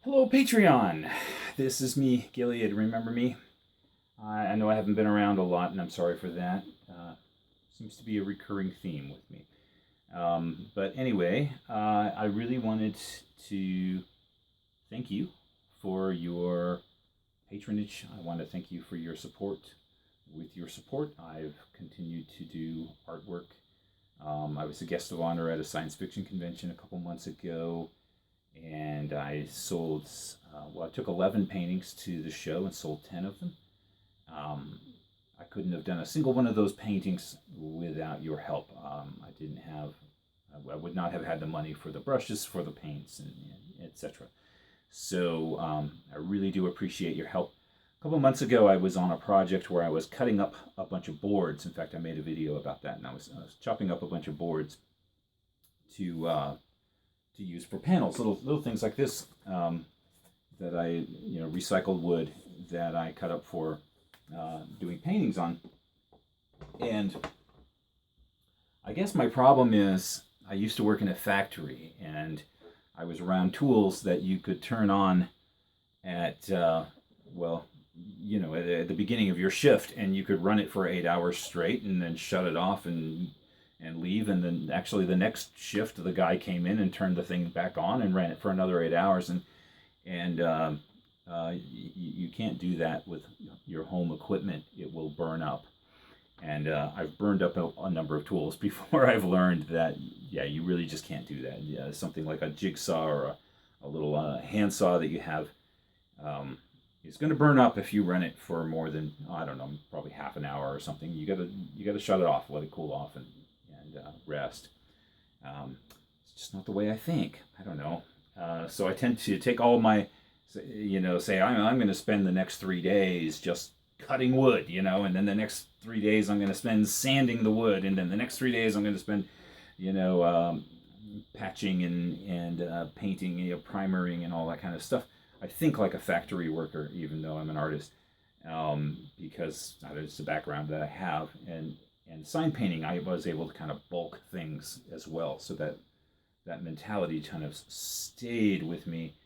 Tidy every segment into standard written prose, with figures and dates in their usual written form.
Hello, Patreon. This is me, Gilead. Remember me? I know I haven't been around a lot, and I'm sorry for that. Seems to be a recurring theme with me. But anyway, I really wanted to thank you for your patronage. I want to thank you for your support. With your support, I've continued to do artwork. I was a guest of honor at a science fiction convention a couple months ago, and I sold, I took 11 paintings to the show and sold 10 of them. I couldn't have done a single one of those paintings without your help. I would not have had the money for the brushes, for the paints, and etc. So I really do appreciate your help. A couple months ago, I was on a project where I was cutting up a bunch of boards. In fact, I made a video about that, and I was chopping up a bunch of boards to use for panels, little things like this, that I recycled wood that I cut up for doing paintings on. And I guess my problem is I used to work in a factory, and I was around tools that you could turn on at at the beginning of your shift, and you could run it for 8 hours straight and then shut it off and leave. And then actually the next shift, the guy came in and turned the thing back on and ran it for another 8 hours. And you can't do that with your home equipment. It will burn up. And I've burned up a number of tools before I've learned that, you really just can't do that. Yeah, something like a jigsaw or a little handsaw that you have, it's going to burn up if you run it for more than, I don't know, probably half an hour or something. You gotta shut it off, let it cool off, and rest. It's just not the way I think. I don't know. So I tend to take all my, say I'm going to spend the next 3 days just cutting wood, and then the next 3 days I'm going to spend sanding the wood, and then the next 3 days I'm going to spend, patching and painting, primering and all that kind of stuff. I think like a factory worker, even though I'm an artist, because it's the background that I have. And sign painting, I was able to kind of bulk things as well, so that mentality kind of stayed with me.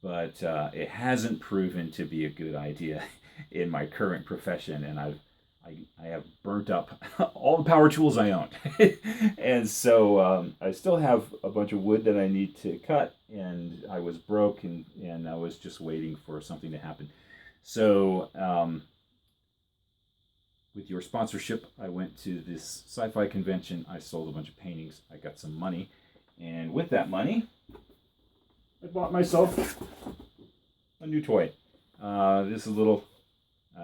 But it hasn't proven to be a good idea in my current profession, and I have burnt up all the power tools I own. And so I still have a bunch of wood that I need to cut, and I was broke, and I was just waiting for something to happen. So with your sponsorship, I went to this sci-fi convention. I sold a bunch of paintings. I got some money, and with that money, I bought myself a new toy. This is a little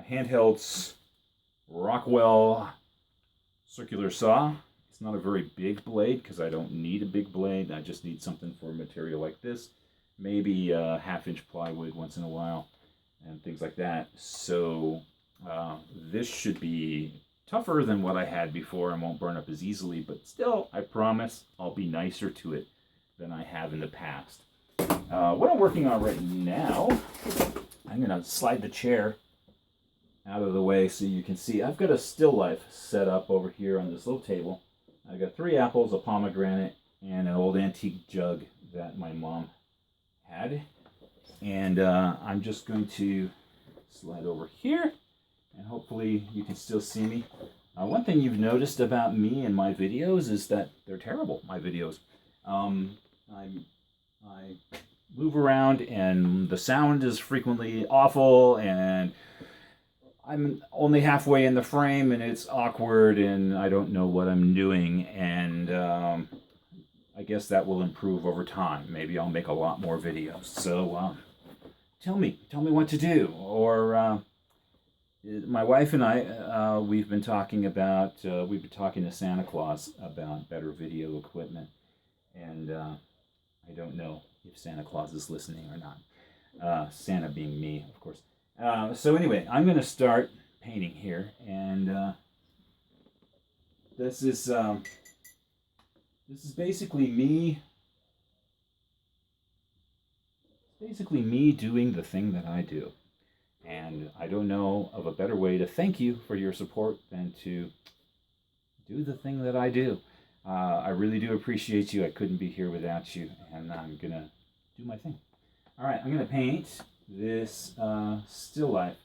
handheld Rockwell circular saw. It's not a very big blade because I don't need a big blade. I just need something for a material like this. Maybe a half-inch plywood once in a while and things like that. So this should be tougher than what I had before and won't burn up as easily, but still, I promise I'll be nicer to it than I have in the past. What I'm working on right now, I'm going to slide the chair out of the way so you can see. I've got a still life set up over here on this little table. I've got 3 apples, a pomegranate, and an old antique jug that my mom had. And I'm just going to slide over here, and hopefully you can still see me. One thing you've noticed about me and my videos is that they're terrible, my videos. I move around and the sound is frequently awful, and I'm only halfway in the frame and it's awkward and I don't know what I'm doing, and I guess that will improve over time. Maybe I'll make a lot more videos. So tell me what to do. Or my wife and I, we've been talking to Santa Claus about better video equipment, and I don't know if Santa Claus is listening or not. Santa being me, of course. So anyway, I'm going to start painting here, and this is basically me. Basically me doing the thing that I do, and I don't know of a better way to thank you for your support than to do the thing that I do. I really do appreciate you. I couldn't be here without you, and I'm gonna do my thing. All right, I'm going to paint this still life.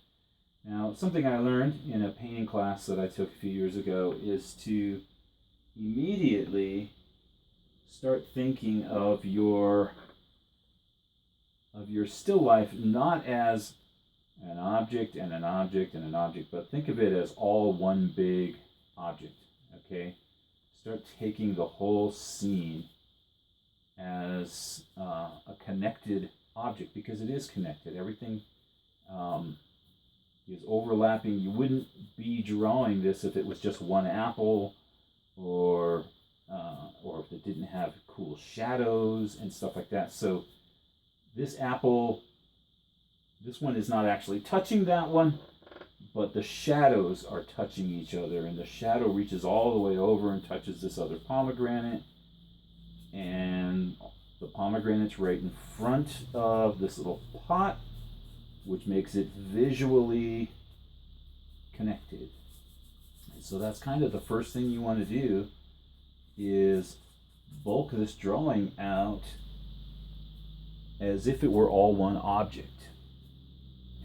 Now, something I learned in a painting class that I took a few years ago is to immediately start thinking of your still life not as an object and an object and an object, but think of it as all one big object, okay? Start taking the whole scene as a connected object, because it is connected. Everything is overlapping. You wouldn't be drawing this if it was just one apple, or if it didn't have cool shadows and stuff like that. So this apple, this one is not actually touching that one, but the shadows are touching each other, and the shadow reaches all the way over and touches this other pomegranate, and the pomegranate's right in front of this little pot, which makes it visually connected. And so that's kind of the first thing you want to do, is bulk this drawing out as if it were all one object.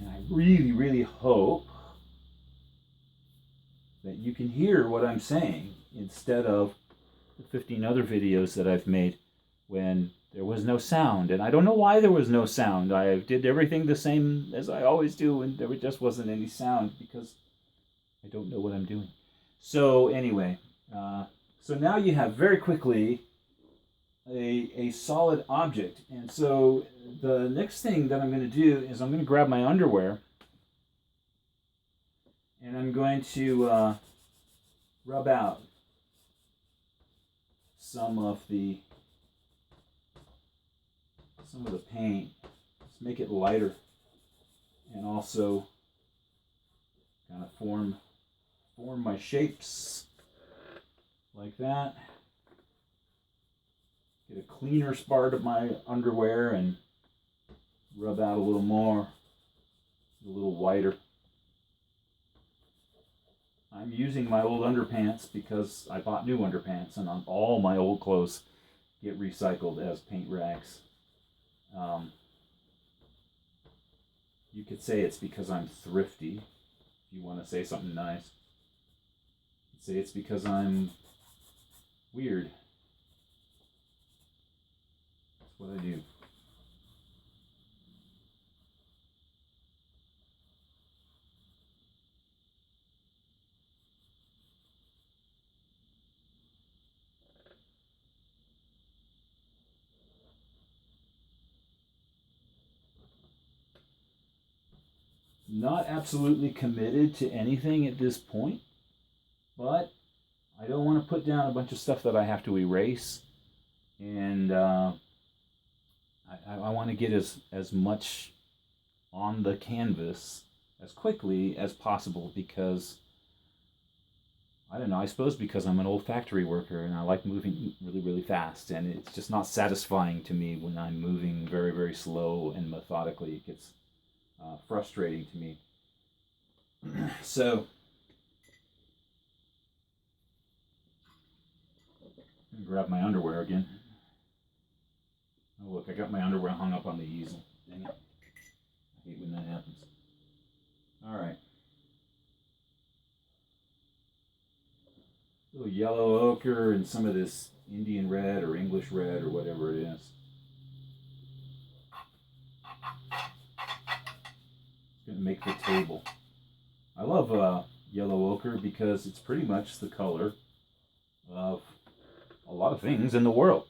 And I really, really hope that you can hear what I'm saying, instead of the 15 other videos that I've made when there was no sound. And I don't know why there was no sound. I did everything the same as I always do, and there just wasn't any sound because I don't know what I'm doing. So anyway, so now you have very quickly a solid object. And so the next thing that I'm going to do is I'm going to grab my underwear, and I'm going to rub out some of the paint. Let's make it lighter, and also kind of form my shapes like that. Get a cleaner part of my underwear and rub out a little more, a little whiter. I'm using my old underpants because I bought new underpants, and all my old clothes get recycled as paint rags. You could say it's because I'm thrifty, if you want to say something nice. You could say it's because I'm weird. That's what I do. Not absolutely committed to anything at this point, but I don't want to put down a bunch of stuff that I have to erase, and I want to get as much on the canvas as quickly as possible, because I don't know, I suppose because I'm an old factory worker and I like moving really, really fast, and it's just not satisfying to me when I'm moving very, very slow and methodically. It gets frustrating to me. So grab my underwear again. Oh look, I got my underwear hung up on the easel. Dang it. I hate when that happens. Alright. A little yellow ochre and some of this Indian red or English red or whatever it is. It's going to make the table. I love yellow ochre because it's pretty much the color of a lot of things in the world.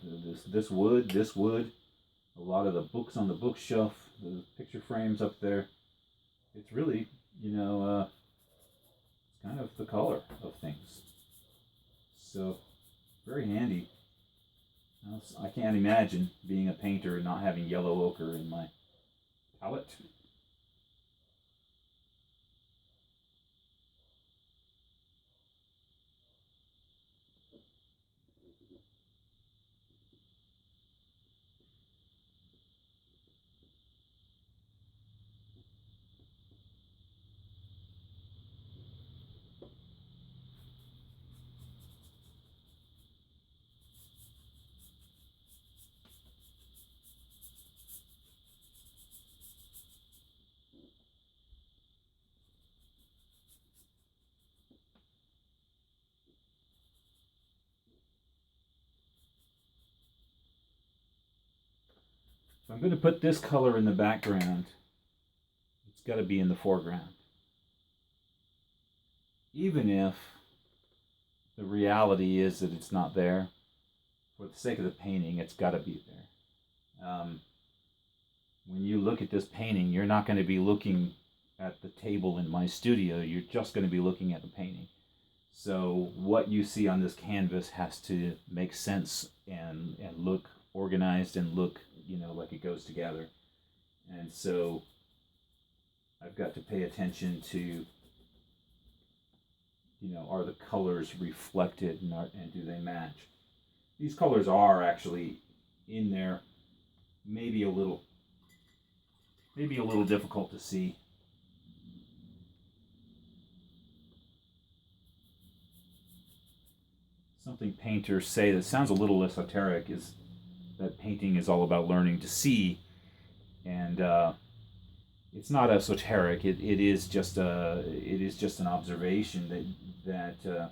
This wood, a lot of the books on the bookshelf, the picture frames up there. It's really, it's kind of the color of things. So, very handy. I can't imagine being a painter and not having yellow ochre in my palette. If I'm going to put this color in the background, it's got to be in the foreground. Even if the reality is that it's not there, for the sake of the painting, it's got to be there. When you look at this painting, you're not going to be looking at the table in my studio. You're just going to be looking at the painting. So what you see on this canvas has to make sense and look organized and look, like it goes together. And so I've got to pay attention to, are the colors reflected and do they match? These colors are actually in there, maybe a little difficult to see. Something painters say that sounds a little esoteric is that painting is all about learning to see, and it's not esoteric. It is just an observation that for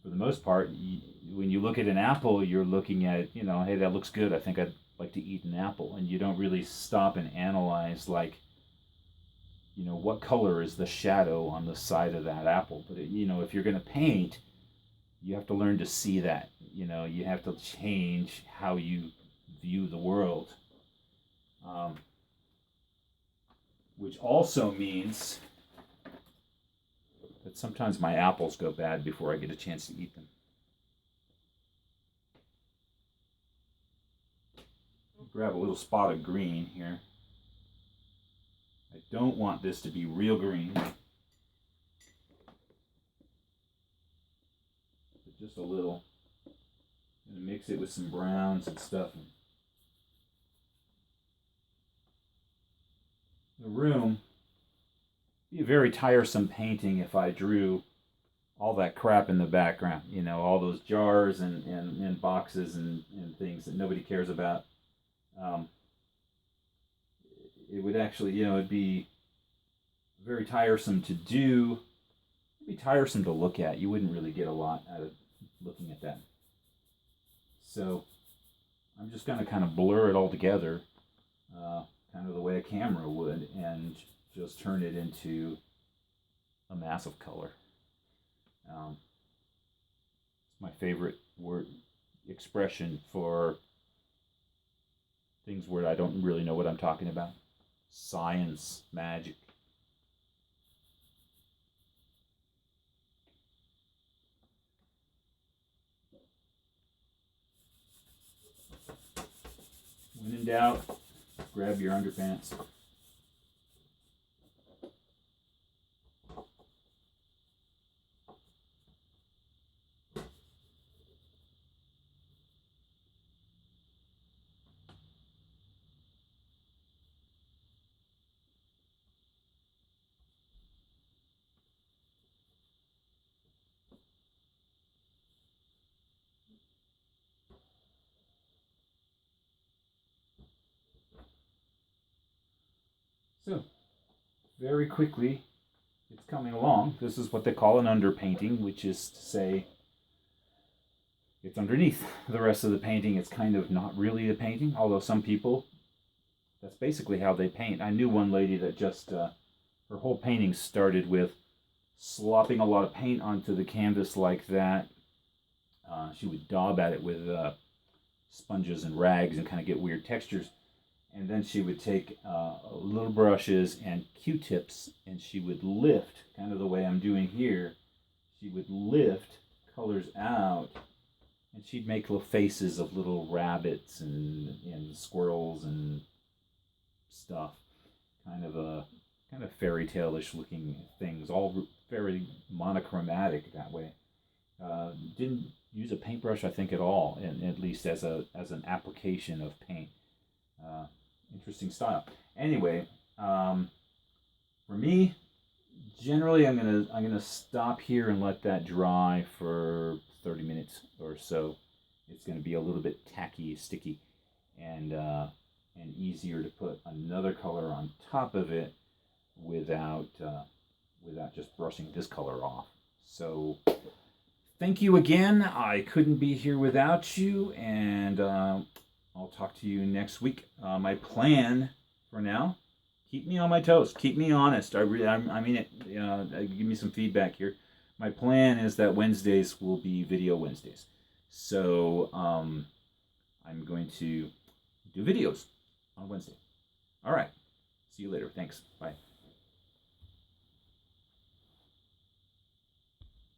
the most part, when you look at an apple, you're looking at, hey, that looks good. I think I'd like to eat an apple, and you don't really stop and analyze what color is the shadow on the side of that apple. But if you're going to paint, you have to learn to see that. You have to change how you view the world, which also means that sometimes my apples go bad before I get a chance to eat them. Grab a little spot of green here. I don't want this to be real green, but just a little. I'm going to mix it with some browns and stuff. The room would be a very tiresome painting if I drew all that crap in the background, all those jars and boxes and things that nobody cares about. It would actually, it'd be very tiresome to do. It'd be tiresome to look at. You wouldn't really get a lot out of looking at that. So I'm just going to kind of blur it all together, kind of the way a camera would, and just turn it into a mass of color. It's my favorite word expression for things where I don't really know what I'm talking about. Science, magic. When in doubt, grab your underpants. So, very quickly, it's coming along. This is what they call an underpainting, which is to say it's underneath the rest of the painting. It's kind of not really a painting, although some people, that's basically how they paint. I knew one lady that just, her whole painting started with slopping a lot of paint onto the canvas like that. She would daub at it with sponges and rags and kind of get weird textures. And then she would take little brushes and Q-tips, and she would lift, kind of the way I'm doing here. She would lift colors out, and she'd make little faces of little rabbits and squirrels and stuff. Kind of fairy tale-ish looking things, all very monochromatic that way. Didn't use a paintbrush, I think, at all, and at least as an application of paint. Interesting style. Anyway, for me, generally I'm gonna stop here and let that dry for 30 minutes or so. It's gonna be a little bit tacky, sticky, and easier to put another color on top of it without just brushing this color off. So thank you again. I couldn't be here without you, and I'll talk to you next week. My plan for now, keep me on my toes. Keep me honest. I mean it. Give me some feedback here. My plan is that Wednesdays will be video Wednesdays. So I'm going to do videos on Wednesday. All right. See you later. Thanks. Bye.